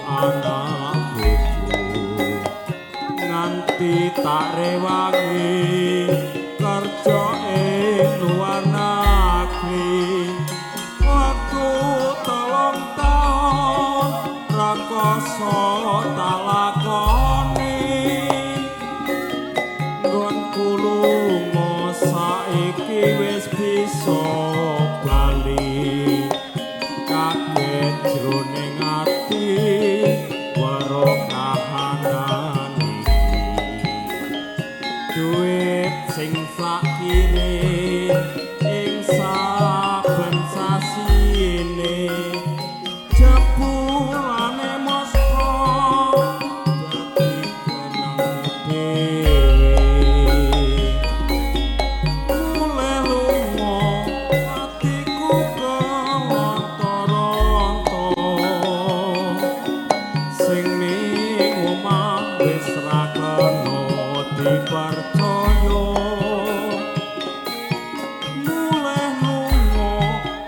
anak bojo nganti tak rewangi kerja ing luar negeri waktu 3 taun rakoso tak lakoni nggonku lunga saiki wis bisa bali kaget jroning ati weruh kahanan duit sing sakire ing saben sasine jebulane mosko dadi kenang dhewe mulai lunga atiku kelontor-lontor sing ning omah wis ra kena dipercaya mulai lunga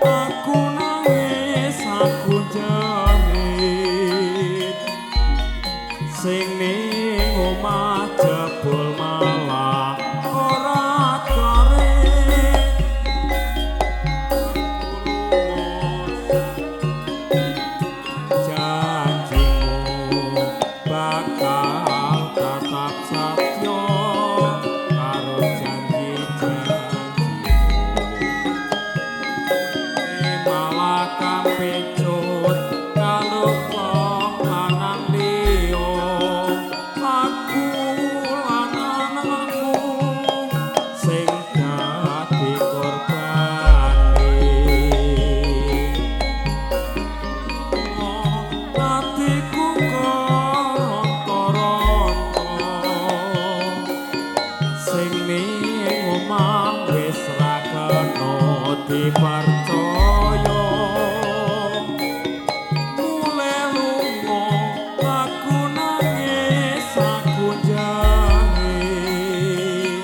aku nangis aku jerit sing ning omah jebul malah ora karet janjimu bakal tetap satya karo janji-janjimu malah kampecut karo wong lanang liya aku lan anakku sing dadi korbane atiku korontor-ontor sing ning omah wis ra kena dipercaya mulai lunga aku nangis aku jerit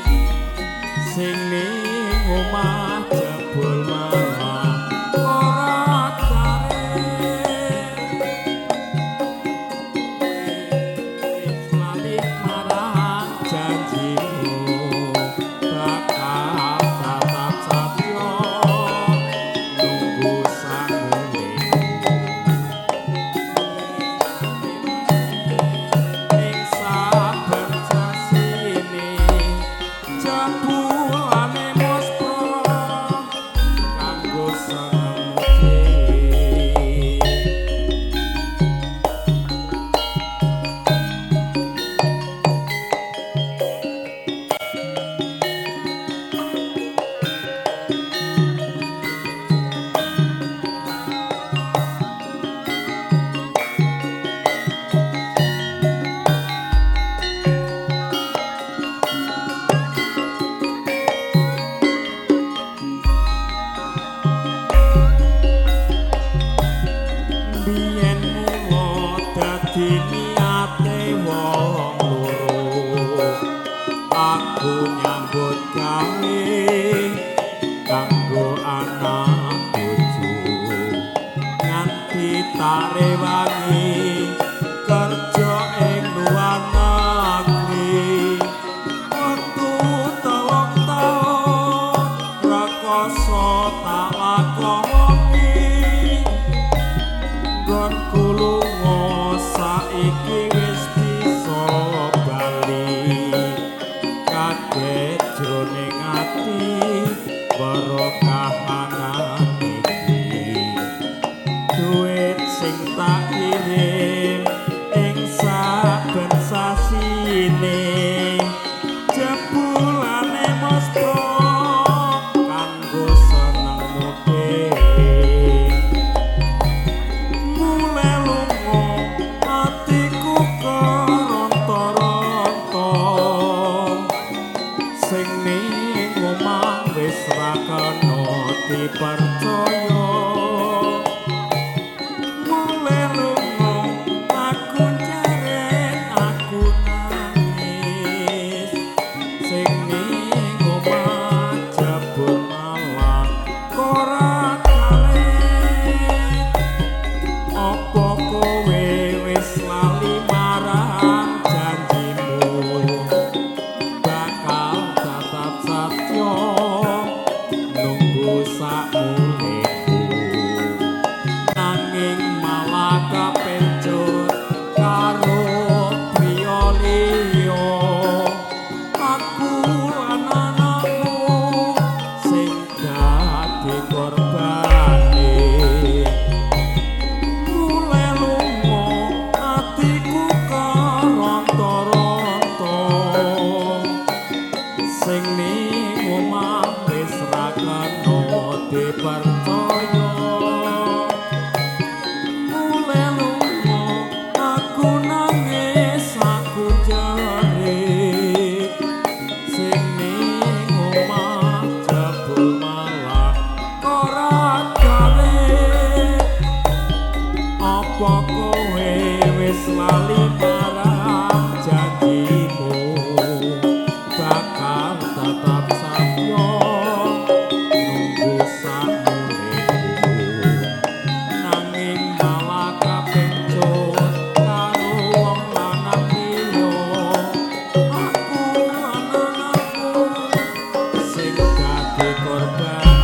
sing ning omah jebul malah ora karet wis lali marang janjimu bakal tetap satya nunggu sangune ing saben sasine jebulane mospro kanggo senenge biyen mula dadi niate wong loro aku nyambut gawe kanggo anak bojo nganti tak rewangi kerja ing luar negeri waktu 3 taun rakoso tak lakoni nggonku lunga saiki wis bisa bali kaget jroning ati weruh kahanan iki duit sing tak kirim ing saben sasine jebulane mospro kanggo senengmu dhewe mulai lunga atiku lali marang janjimu bakal tetap satya nunggu sakmuniku nanging malah kapencut karo wong lanang liya aku anakku sing dadi korbane.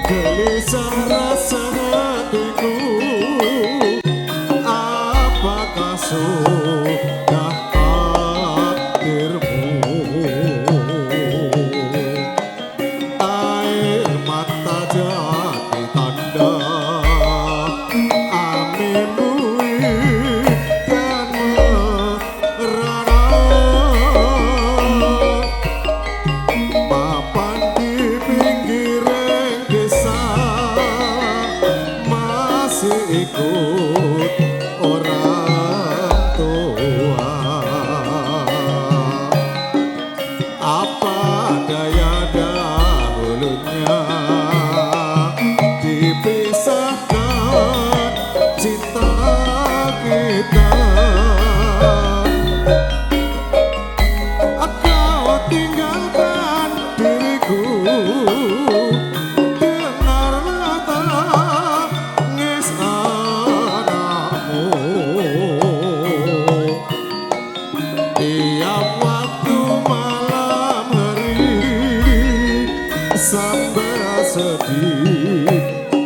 Gelisah rasa hatiku, apakah sudah takdirmu? Air mata jadi tanda anginmu dan merana. Papan di pinggir masih ikut orang tua. Apa daya dahulunya dipisahkan cinta kita. Kau tinggalkan diriku sampai sedih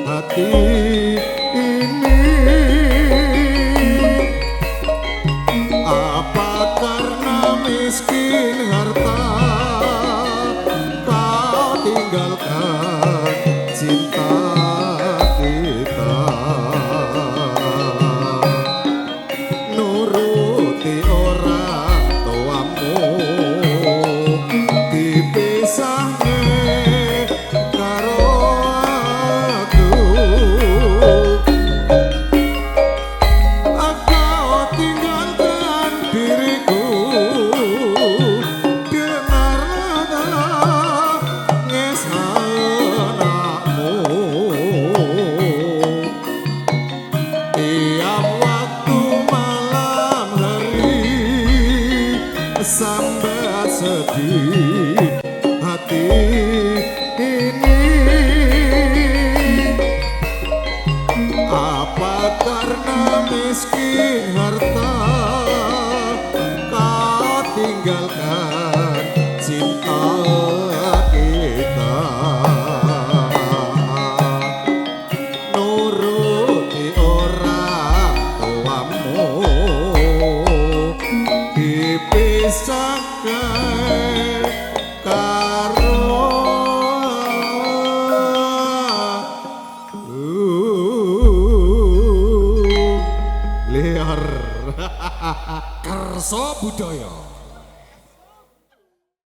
hati ini. Apa karena miskin harta kau tinggalkan cinta kita? Nuruti orang tuamu dipisahnya sampai sedih hati ini. Apa karena miskin harta kau tinggalkan cinta kita? Nuruti orang tuamu dipisahkan karo liar. Kerso budaya.